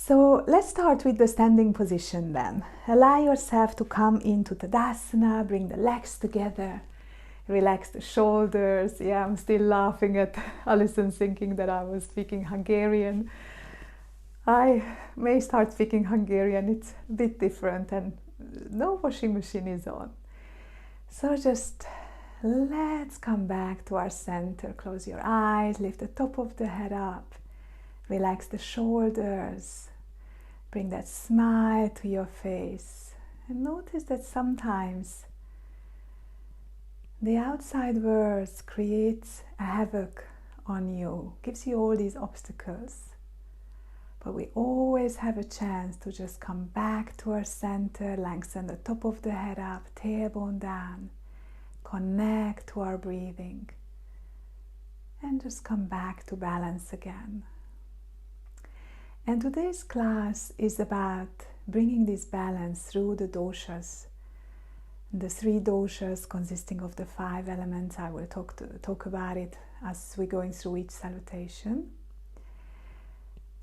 So let's start with the standing position then. Allow yourself to come into Tadasana, bring the legs together, relax the shoulders. Yeah, I'm still laughing at Alison thinking that I was speaking Hungarian. I may start speaking Hungarian, it's a bit different and no washing machine is on. So just let's come back to our center. Close your eyes, lift the top of the head up, relax the shoulders, bring that smile to your face. And notice that sometimes the outside world creates a havoc on you, gives you all these obstacles. But we always have a chance to just come back to our center, lengthen the top of the head up, tailbone down, connect to our breathing, and just come back to balance again. And today's class is about bringing this balance through the doshas. The 3 doshas consisting of the 5 elements. I will talk about it as we're going through each salutation.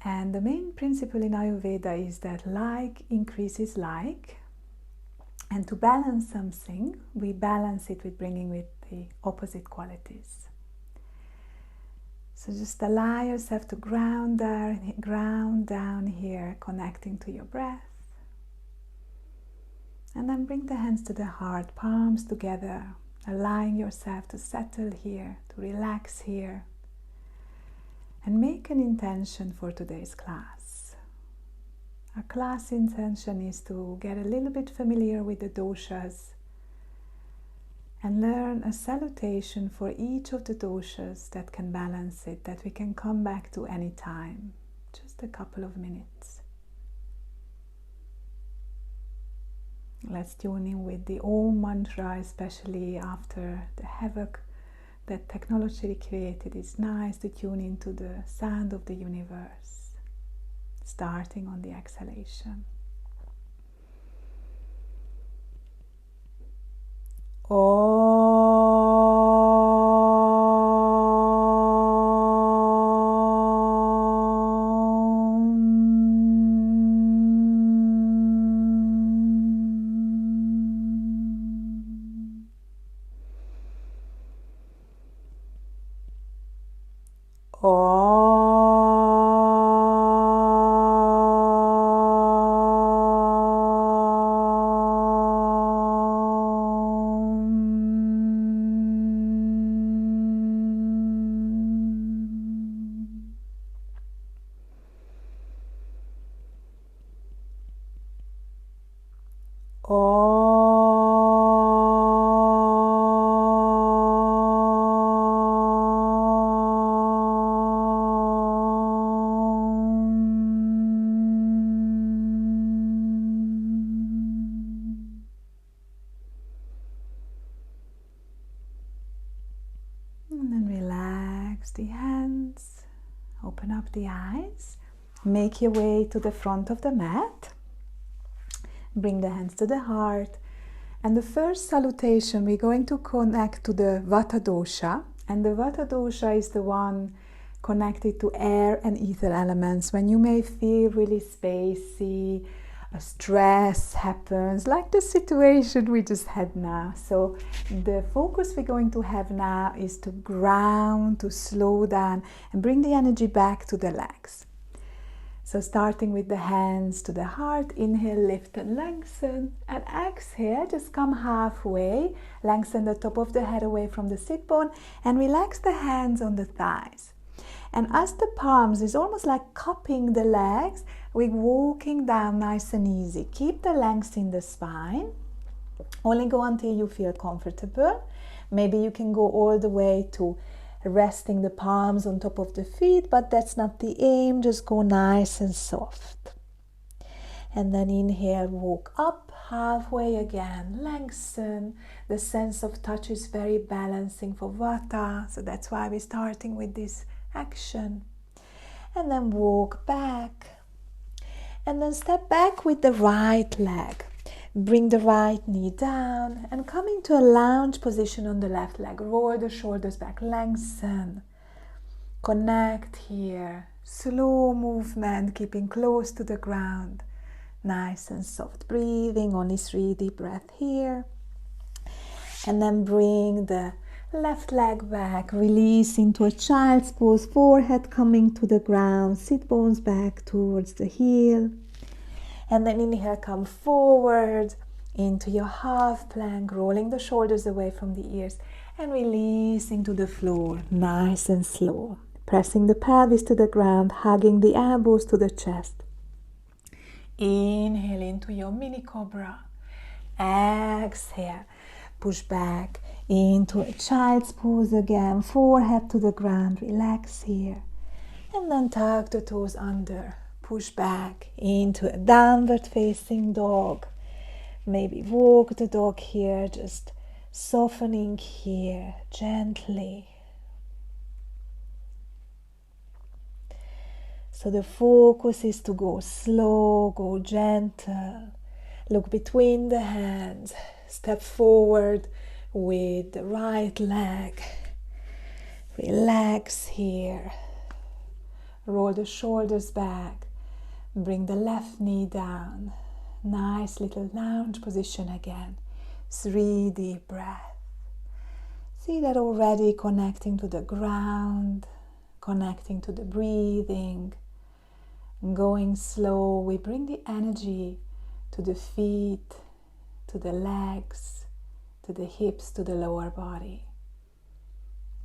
And the main principle in Ayurveda is that like increases like. And to balance something, we balance it with bringing with the opposite qualities. So just allow yourself to ground down here, connecting to your breath. And then bring the hands to the heart, palms together, allowing yourself to settle here, to relax here. And make an intention for today's class. Our class intention is to get a little bit familiar with the doshas and learn a salutation for each of the doshas that can balance it, that we can come back to any time, just a couple of minutes. Let's tune in with the Om mantra, especially after the havoc that technology created. It's nice to tune into the sound of the universe, starting on the exhalation. And then relax the hands, open up the eyes, make your way to the front of the mat, bring the hands to the heart, and the first salutation we're going to connect to the Vata Dosha, and the Vata Dosha is the one connected to air and ether elements. When you may feel really spacey, a stress happens, like the situation we just had now. So the focus we're going to have now is to ground, to slow down and bring the energy back to the legs. So starting with the hands to the heart, inhale, lift and lengthen, and exhale, just come halfway, lengthen the top of the head away from the sit bone and relax the hands on the thighs. And as the palms is almost like cupping the legs, we're walking down nice and easy. Keep the length in the spine. Only go until you feel comfortable. Maybe you can go all the way to resting the palms on top of the feet, but that's not the aim. Just go nice and soft. And then inhale, walk up halfway again, lengthen. The sense of touch is very balancing for Vata, so that's why we're starting with this action. And then walk back. And then step back with the right leg. Bring the right knee down and come into a lounge position on the left leg. Roll the shoulders back, lengthen. Connect here. Slow movement, keeping close to the ground. Nice and soft breathing, only 3 deep breaths here. And then bring the left leg back, release into a child's pose, forehead coming to the ground, sit bones back towards the heel. And then inhale, come forward into your half plank, rolling the shoulders away from the ears and releasing to the floor, nice and slow. Pressing the pelvis to the ground, hugging the elbows to the chest. Inhale into your mini cobra. Exhale, push back into a child's pose again, forehead to the ground, relax here. And then tuck the toes under. Push back into a downward facing dog. Maybe walk the dog here, just softening here gently. So the focus is to go slow, go gentle. Look between the hands. Step forward with the right leg. Relax here. Roll the shoulders back. Bring the left knee down. Nice little lounge position again. 3 deep breaths. See that already connecting to the ground, connecting to the breathing. Going slow, we bring the energy to the feet, to the legs, to the hips, to the lower body.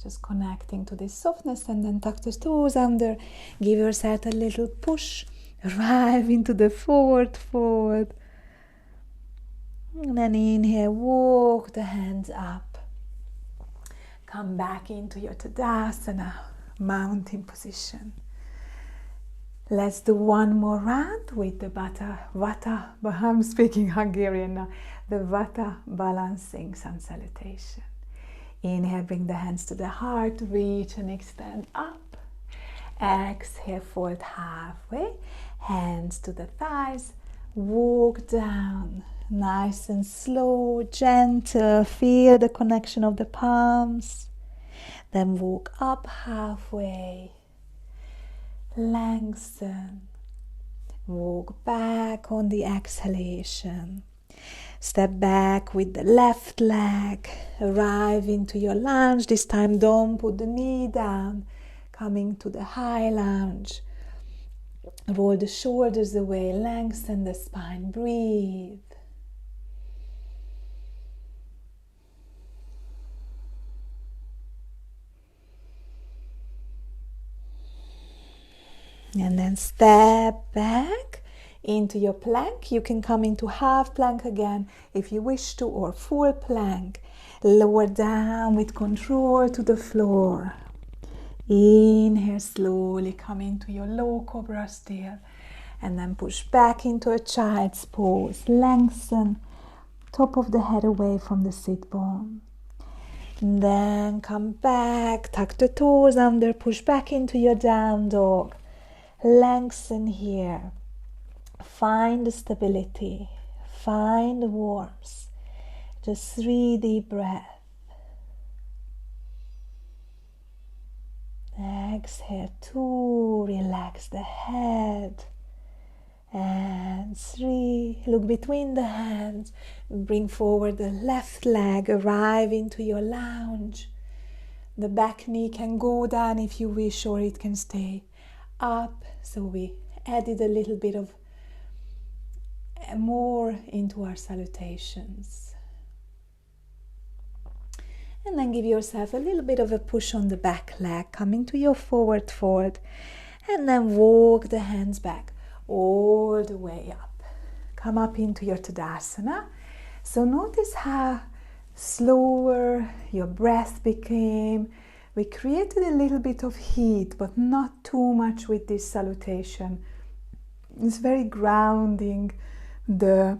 Just connecting to this softness, and then tuck the toes under. Give yourself a little push. Arrive into the forward fold. And then inhale, walk the hands up. Come back into your Tadasana, mountain position. Let's do one more round with the Vata, I'm speaking Hungarian now, the Vata balancing Sun Salutation. Inhale, bring the hands to the heart, reach and extend up. Exhale, fold halfway, hands to the thighs, walk down, nice and slow, gentle, feel the connection of the palms. Then walk up halfway, lengthen, walk back on the exhalation. Step back with the left leg, arrive into your lunge. This time don't put the knee down, coming to the high lunge. Roll the shoulders away, lengthen the spine, breathe. And then step back into your plank. You can come into half plank again if you wish to, or full plank. Lower down with control to the floor. Inhale, slowly come into your low cobra still. And then push back into a child's pose. Lengthen top of the head away from the sit bone. And then come back, tuck the toes under, push back into your down dog. Lengthen here. Find the stability. Find the warmth. Just 3 deep breaths. Exhale, 2, relax the head. And 3, look between the hands. Bring forward the left leg, arrive into your lounge. The back knee can go down if you wish, or it can stay up. So we added a little bit of more into our salutations. And then give yourself a little bit of a push on the back leg, coming to your forward fold. And then walk the hands back all the way up. Come up into your Tadasana. So notice how slower your breath became. We created a little bit of heat, but not too much with this salutation. It's very grounding. The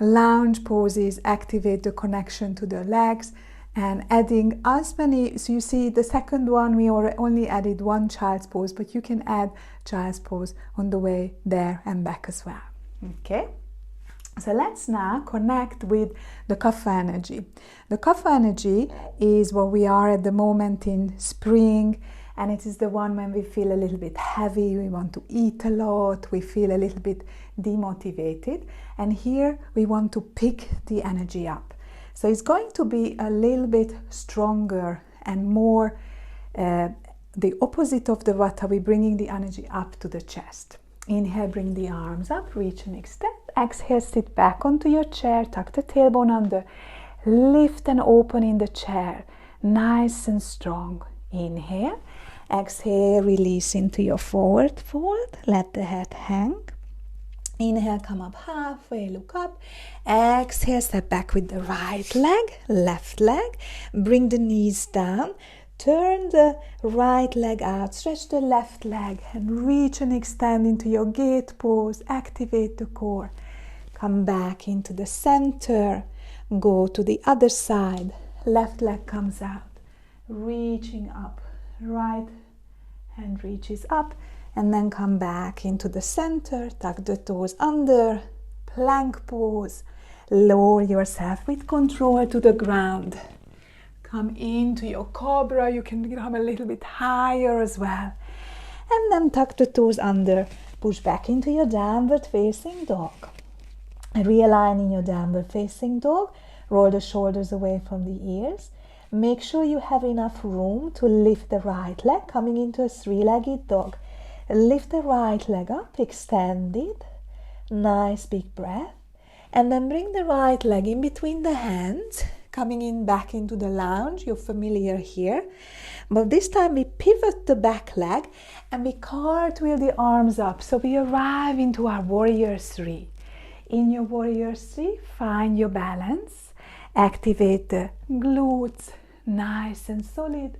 lounge poses activate the connection to the legs, and adding as many, so you see the second one we only added 1 child's pose, but you can add child's pose on the way there and back as well. Okay, so let's now connect with the Kapha energy. The Kapha energy is what we are at the moment in spring, and it is the one when we feel a little bit heavy, we want to eat a lot, we feel a little bit demotivated, and here we want to pick the energy up. So it's going to be a little bit stronger and more the opposite of the Vata. We're bringing the energy up to the chest. Inhale, bring the arms up, reach and extend. Exhale, sit back onto your chair, tuck the tailbone under, lift and open in the chair, nice and strong. Inhale, exhale, release into your forward fold, let the head hang. Inhale, come up halfway, look up. Exhale, step back with the right leg, left leg. Bring the knees down. Turn the right leg out. Stretch the left leg and reach and extend into your gate pose. Activate the core. Come back into the center. Go to the other side. Left leg comes out. Reaching up. Right hand reaches up. And then come back into the center, tuck the toes under, plank pose. Lower yourself with control to the ground. Come into your cobra, you can come a little bit higher as well. And then tuck the toes under, push back into your downward facing dog. Realign in your downward facing dog, roll the shoulders away from the ears. Make sure you have enough room to lift the right leg, coming into a three-legged dog. Lift the right leg up, extend it, nice big breath, and then bring the right leg in between the hands, coming in back into the lounge. You're familiar here, but this time we pivot the back leg and we cartwheel the arms up, so we arrive into our warrior three. In your warrior three, find your balance, activate the glutes, nice and solid.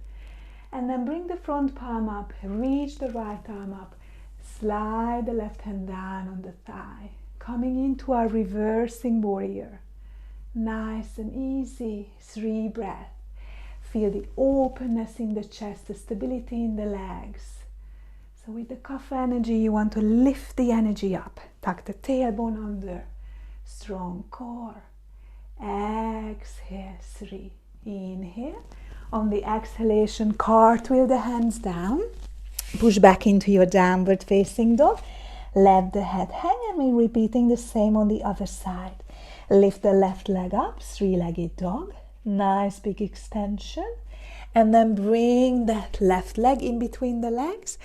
And then bring the front palm up, reach the right arm up, slide the left hand down on the thigh, coming into our reversing warrior. Nice and easy, 3 breaths. Feel the openness in the chest, the stability in the legs. So with the Kapha energy, you want to lift the energy up. Tuck the tailbone under, strong core. Exhale, 3. Inhale. On the exhalation, cartwheel the hands down. Push back into your downward facing dog. Let the head hang, and we're repeating the same on the other side. Lift the left leg up, three-legged dog. Nice big extension. And then bring that left leg in between the legs.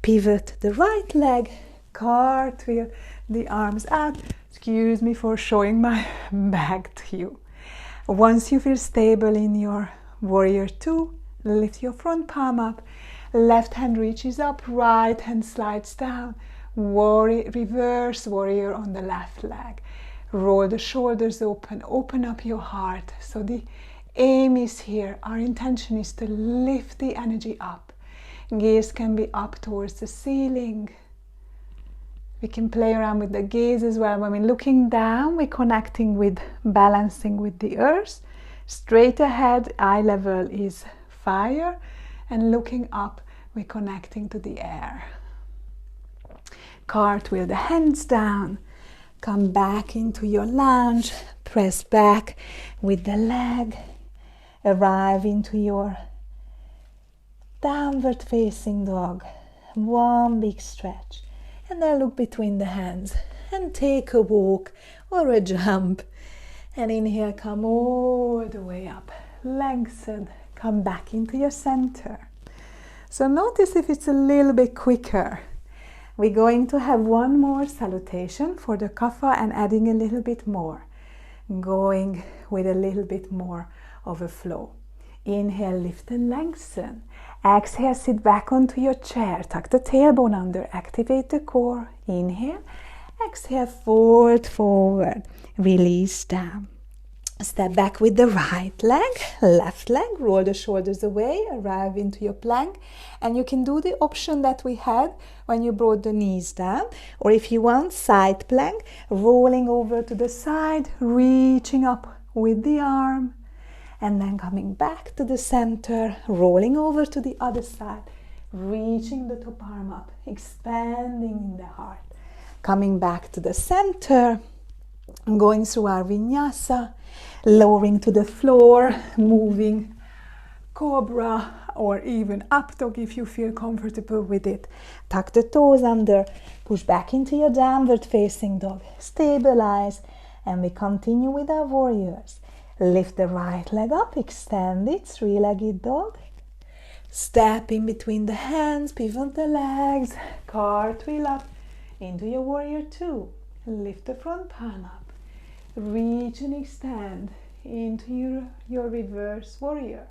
Pivot the right leg. Cartwheel the arms out. Excuse me for showing my back to you. Once you feel stable in your warrior 2, lift your front palm up, left hand reaches up, right hand slides down, reverse warrior on the left leg. Roll the shoulders open, open up your heart. So the aim is here, our intention is to lift the energy up. Gaze can be up towards the ceiling. We can play around with the gaze as well. When we're looking down, we're connecting with, balancing with the earth. Straight ahead, eye level is fire, and looking up, we're connecting to the air. Cartwheel the hands down, come back into your lounge, press back with the leg, arrive into your downward facing dog, one big stretch, and then look between the hands and take a walk or a jump. And inhale, come all the way up, lengthen, come back into your center. So notice if it's a little bit quicker. We're going to have one more salutation for the Kapha and adding a little bit more, going with a little bit more of a flow. Inhale, lift and lengthen. Exhale, sit back onto your chair, tuck the tailbone under, activate the core. Inhale. Exhale, fold forward, release down. Step back with the right leg, left leg, roll the shoulders away, arrive into your plank. And you can do the option that we had when you brought the knees down. Or if you want, side plank, rolling over to the side, reaching up with the arm. And then coming back to the center, rolling over to the other side, reaching the top arm up, expanding in the heart. Coming back to the center, going through our vinyasa, lowering to the floor, moving cobra or even up dog if you feel comfortable with it. Tuck the toes under, push back into your downward facing dog, stabilize, and we continue with our warriors. Lift the right leg up, extend it, three-legged dog. Step in between the hands, pivot the legs, cartwheel up into your warrior two. Lift the front palm up, reach and extend into your reverse warrior.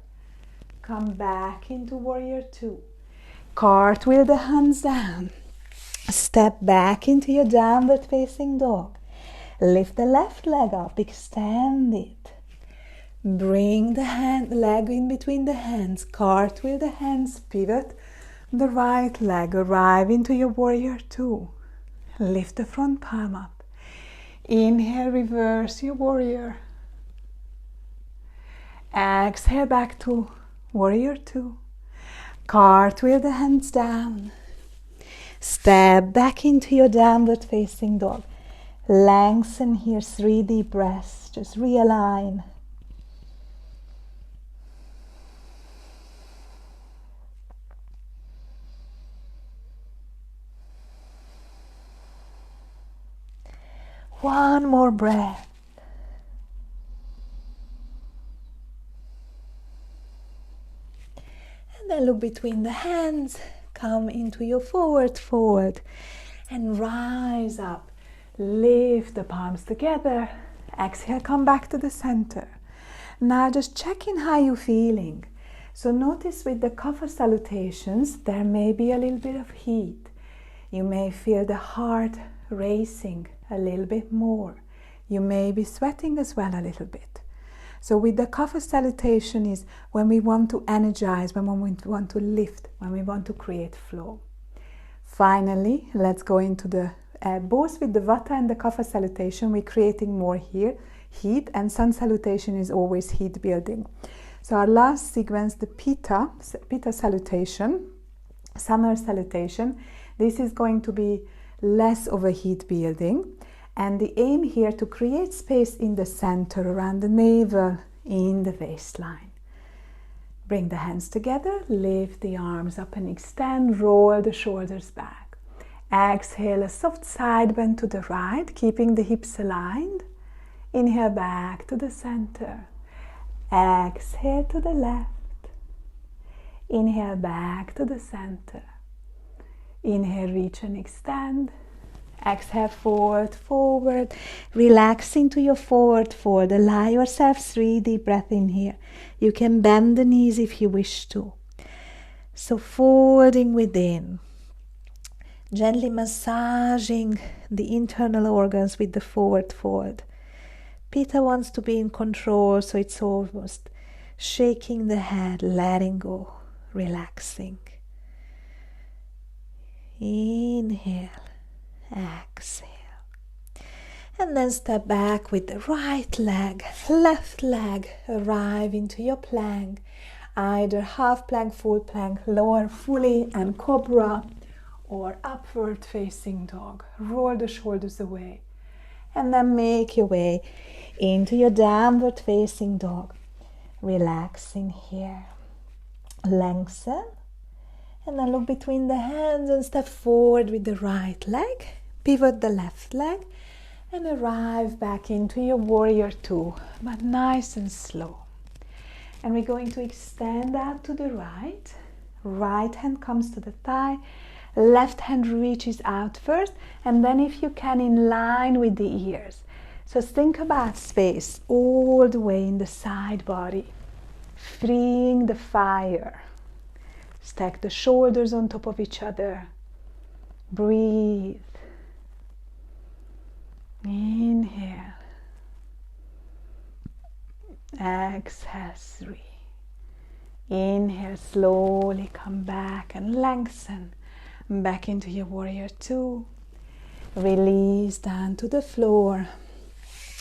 Come back into warrior two. Cartwheel the hands down. Step back into your downward facing dog. Lift the left leg up, extend it. Bring the leg in between the hands, cartwheel the hands, pivot the right leg, arrive into your warrior two. Lift the front palm up. Inhale, reverse your warrior. Exhale back to warrior two. Cartwheel the hands down. Step back into your downward facing dog. Lengthen here, 3 deep breaths. Just realign. One more breath. And then look between the hands. Come into your forward fold. And rise up. Lift the palms together. Exhale, come back to the center. Now just check in how you're feeling. So notice with the Kapha Salutations, there may be a little bit of heat. You may feel the heart racing a little bit more. You may be sweating as well a little bit. So with the Kapha Salutation is when we want to energize, when we want to lift, when we want to create flow. Finally, let's go into the both with the Vata and the Kapha Salutation, we're creating more here, heat, and Sun Salutation is always heat building. So our last sequence, the Pitta Salutation, Summer Salutation, this is going to be less of a heat building, and the aim here to create space in the center around the navel, in the waistline. Bring the hands together, lift the arms up and extend, roll the shoulders back. Exhale, a soft side bend to the right, keeping the hips aligned. Inhale back to the center. Exhale to the left. Inhale back to the center. Inhale, reach and extend. Exhale, forward, forward. Relax into your forward fold. Allow yourself 3 deep breaths in here. You can bend the knees if you wish to. So forwarding within. Gently massaging the internal organs with the forward fold. Pitta wants to be in control, so it's almost shaking the head, letting go, relaxing. Inhale, exhale. And then step back with the right leg, left leg, arrive into your plank. Either half plank, full plank, lower fully and cobra, or upward facing dog. Roll the shoulders away. And then make your way into your downward facing dog. Relaxing here. Lengthen. And then look between the hands and step forward with the right leg. Pivot the left leg. And arrive back into your warrior two. But nice and slow. And we're going to extend out to the right. Right hand comes to the thigh. Left hand reaches out first, and then if you can, in line with the ears. So think about space all the way in the side body, freeing the fire. Stack the shoulders on top of each other. Breathe. Inhale. Exhale, 3. Inhale, slowly come back and lengthen. Back into your warrior two. Release down to the floor.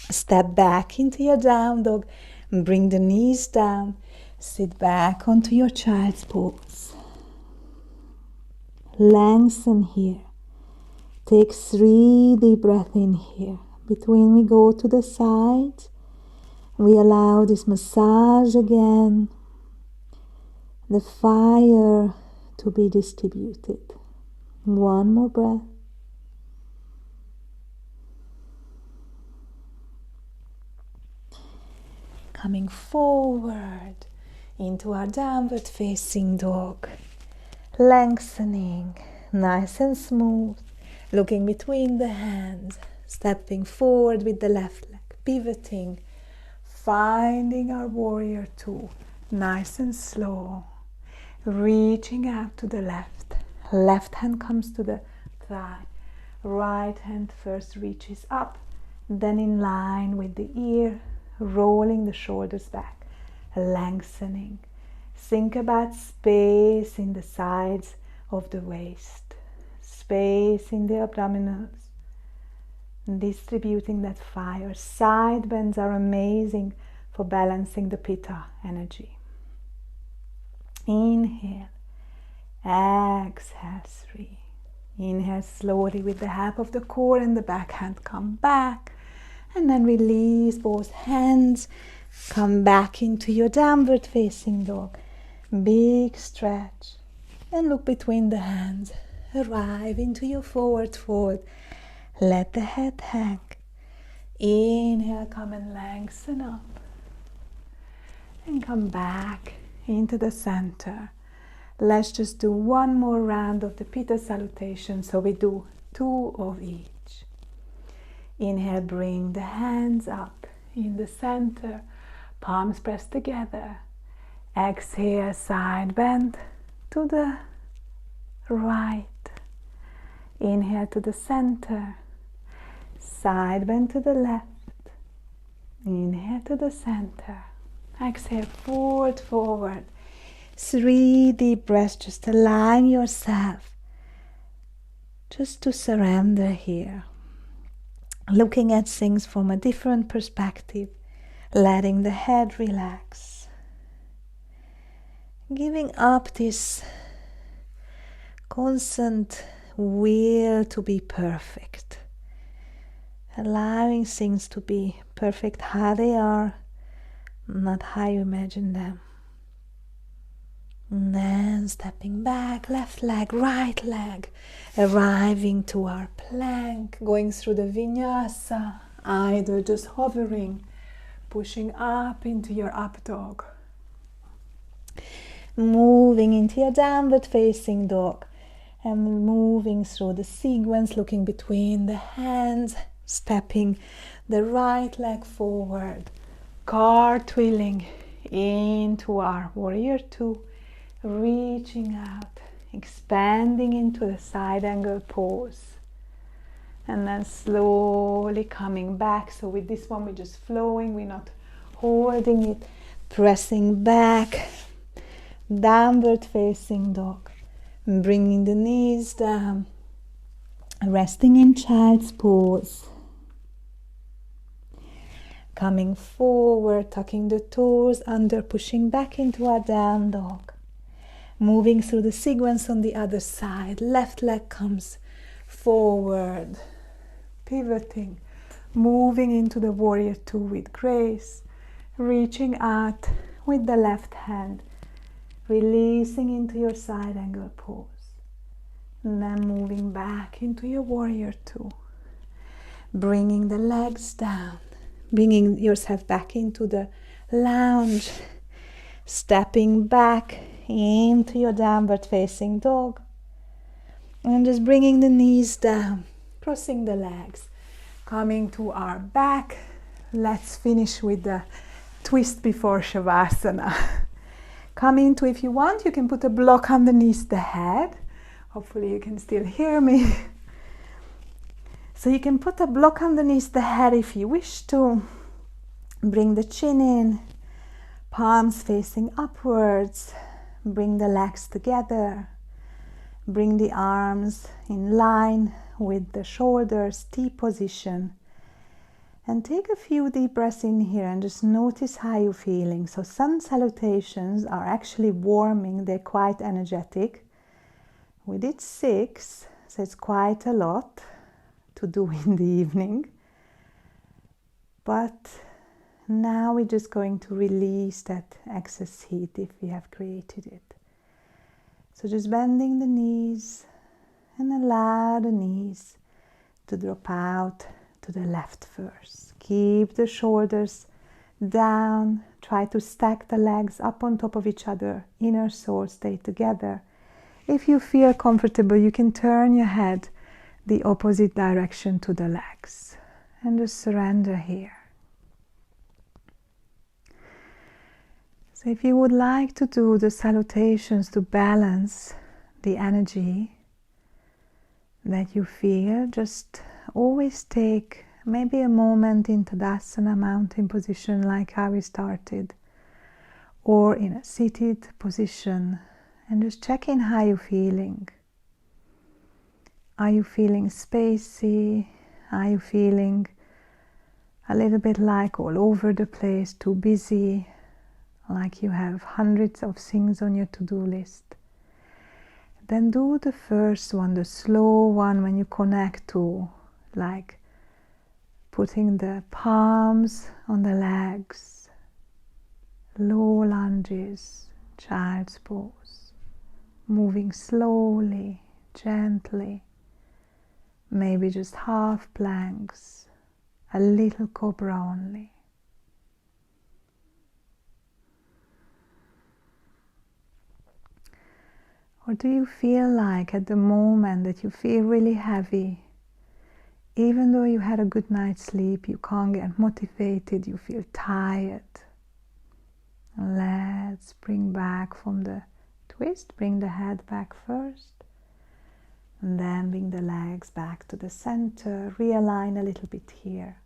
Step back into your down dog. Bring the knees down. Sit back onto your child's pose. Lengthen here. Take 3 deep breaths in here. Between we go to the side. We allow this massage again. the fire to be distributed. One more breath. Coming forward into our downward facing dog. Lengthening, nice and smooth. Looking between the hands. Stepping forward with the left leg. Pivoting. Finding our warrior two. Nice and slow. Reaching out to the left. Left hand comes to the thigh. Right hand first reaches up. Then in line with the ear. Rolling the shoulders back, lengthening. Think about space in the sides of the waist, space in the abdominals, distributing that fire. Side bends are amazing for balancing the Pitta energy. Inhale, exhale, 3. Inhale slowly with the half of the core and the back hand come back. And then release both hands. Come back into your downward facing dog. Big stretch. And look between the hands. Arrive into your forward fold. Let the head hang. Inhale, come and lengthen up. And come back into the center. Let's just do one more round of the Pitta Salutation. So we do 2 of each. Inhale, bring the hands up in the center, palms pressed together. Exhale, side bend to the right. Inhale to the center, side bend to the left. Inhale to the center. Exhale, forward, forward. 3 deep breaths, just allowing yourself just to surrender here. Looking at things from a different perspective, letting the head relax, giving up this constant will to be perfect, allowing things to be perfect how they are, not how you imagine them. And then stepping back, left leg, right leg, arriving to our plank, going through the vinyasa, either just hovering, pushing up into your up dog, moving into your downward facing dog, and moving through the sequence, looking between the hands, stepping the right leg forward, cartwheeling into our warrior two, reaching out, expanding into the side angle pose, and then slowly coming back. So with this one we're just flowing, we're not holding it, pressing back, downward facing dog, bringing the knees down, resting in child's pose, coming forward, tucking the toes under, pushing back into our down dog. Moving through the sequence on the other side. Left leg comes forward, pivoting, moving into the warrior two with grace, reaching out with the left hand, releasing into your side angle pose, and then moving back into your warrior two, bringing the legs down, bringing yourself back into the lounge, stepping back into your downward facing dog, and just bringing the knees down, crossing the legs, coming to our back. Let's finish with the twist before Shavasana. Coming to, if you want, you can put a block underneath the head. Hopefully you can still hear me. So you can put a block underneath the head if you wish to. Bring the chin in, palms facing upwards. Bring the legs together. Bring the arms in line with the shoulders, T position. And take a few deep breaths in here and just notice how you're feeling. So sun salutations are actually warming. They're quite energetic. We did 6, so it's quite a lot to do in the evening. But now we're just going to release that excess heat if we have created it. So just bending the knees and allow the knees to drop out to the left first. Keep the shoulders down. Try to stack the legs up on top of each other. Inner soul stay together. If you feel comfortable, you can turn your head the opposite direction to the legs. And just surrender here. So if you would like to do the salutations to balance the energy that you feel, just always take maybe a moment in Tadasana, mountain position, like how we started, or in a seated position, and just check in how you're feeling. Are you feeling spacey? Are you feeling a little bit like all over the place, too busy, like you have hundreds of things on your to-do list? Then do the first one, the slow one, when you connect to, like putting the palms on the legs, low lunges, child's pose, moving slowly, gently, maybe just half planks, a little cobra only. Or do you feel like at the moment that you feel really heavy, even though you had a good night's sleep, you can't get motivated, you feel tired? Let's bring back from the twist, bring the head back first, and then bring the legs back to the center, realign a little bit here.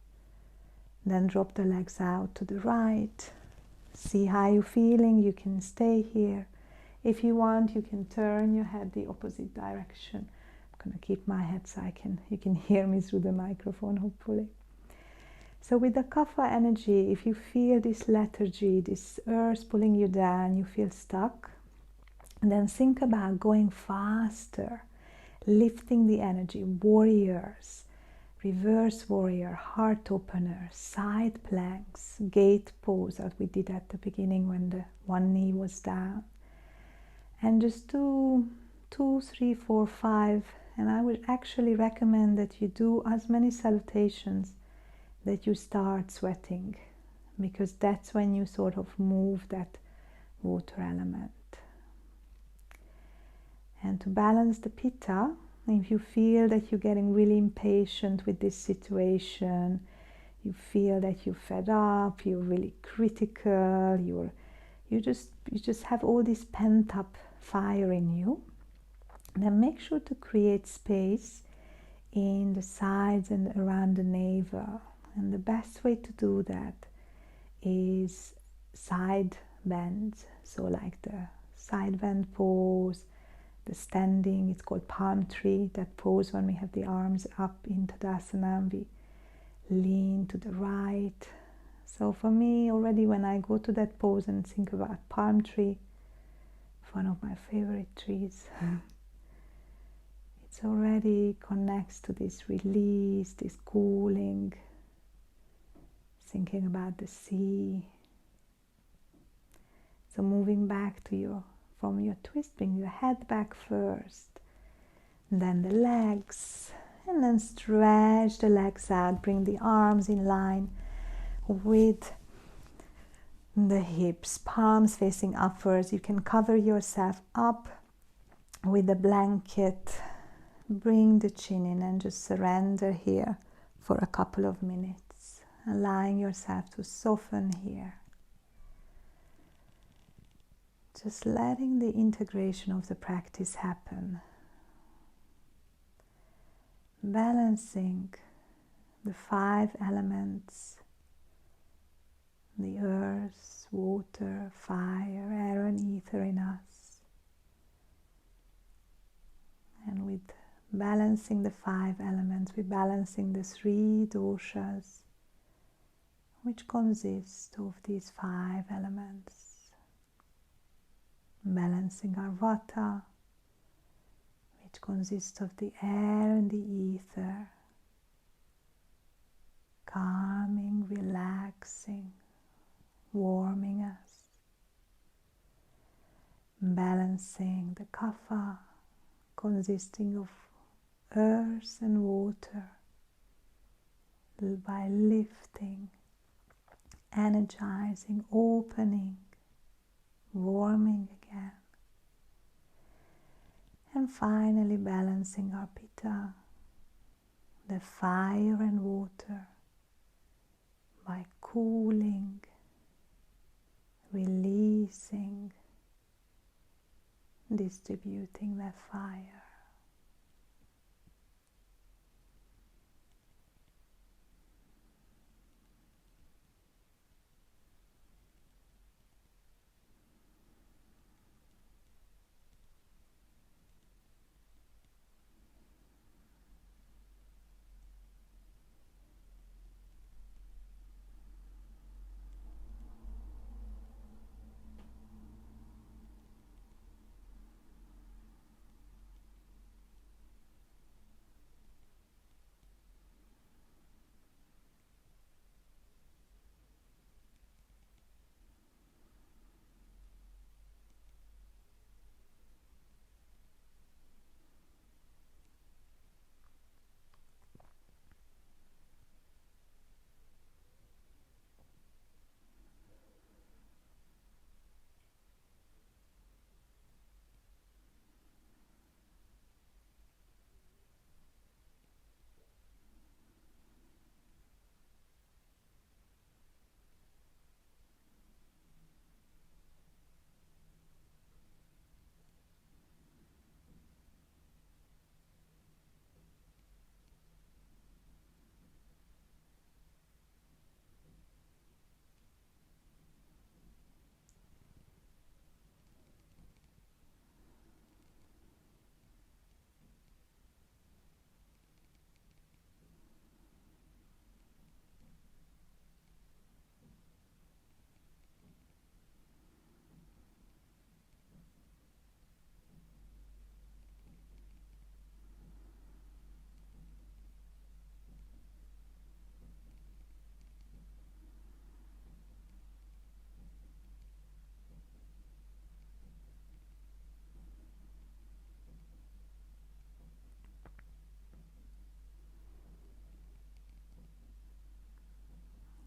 Then drop the legs out to the right. See how you're feeling, you can stay here. If you want, you can turn your head the opposite direction. I'm going to keep my head so you can hear me through the microphone, hopefully. So with the Kapha energy, if you feel this lethargy, this earth pulling you down, you feel stuck, and then think about going faster, lifting the energy, warriors, reverse warrior, heart opener, side planks, gate pose that we did at the beginning when the one knee was down. And just do 2, 3, 4, 5, and I would actually recommend that you do as many salutations that you start sweating, because that's when you sort of move that water element. And to balance the Pitta, if you feel that you're getting really impatient with this situation, you feel that you're fed up, you're really critical, you just have all this pent-up fire in you, then make sure to create space in the sides and around the navel. And the best way to do that is side bends. So like the side bend pose, the standing, it's called palm tree, that pose when we have the arms up in Tadasana and we lean to the right. So for me, already when I go to that pose and think about palm tree, one of my favorite trees, it's already connects to this release, this cooling, thinking about the sea. So moving back to from your twist, bring your head back first, and then the legs, and then stretch the legs out, bring the arms in line with the hips, palms facing upwards. You can cover yourself up with a blanket. Bring the chin in and just surrender here for a couple of minutes, allowing yourself to soften here. Just letting the integration of the practice happen. Balancing the 5 elements, the earth, water, fire, air and ether in us. And with balancing the 5 elements, we're balancing the 3 doshas, which consist of these 5 elements. Balancing our Vata, which consists of the air and the ether, calming, relaxing, warming us. balancing the Kapha, consisting of earth and water, by lifting, energizing, opening, warming again. And finally balancing our Pitta, the fire and water, by cooling, releasing, distributing that fire.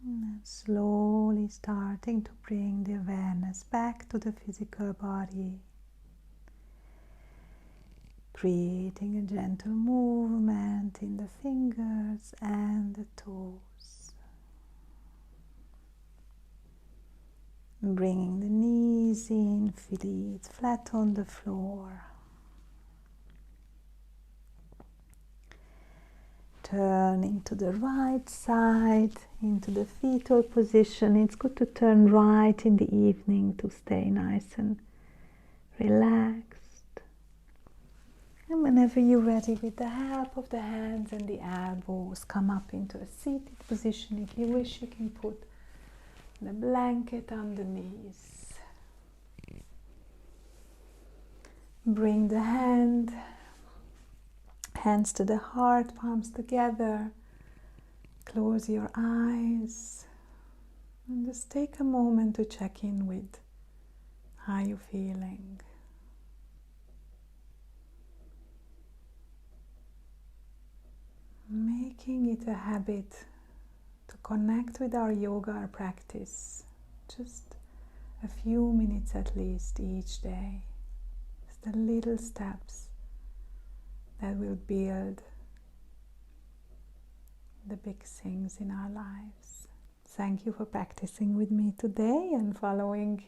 And slowly starting to bring the awareness back to the physical body, creating a gentle movement in the fingers and the toes, bringing the knees in, feet flat on the floor. Turning to the right side into the fetal position. It's good to turn right in the evening to stay nice and relaxed. And whenever you're ready, with the help of the hands and the elbows, come up into a seated position. If you wish, you can put the blanket on the knees. Bring the hands to the heart, palms together. Close your eyes and just take a moment to check in with how you're feeling. Making it a habit to connect with our yoga practice, just a few minutes at least each day. Just the little steps that will build the big things in our lives. Thank you for practicing with me today and following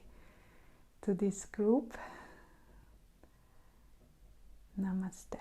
to this group. Namaste.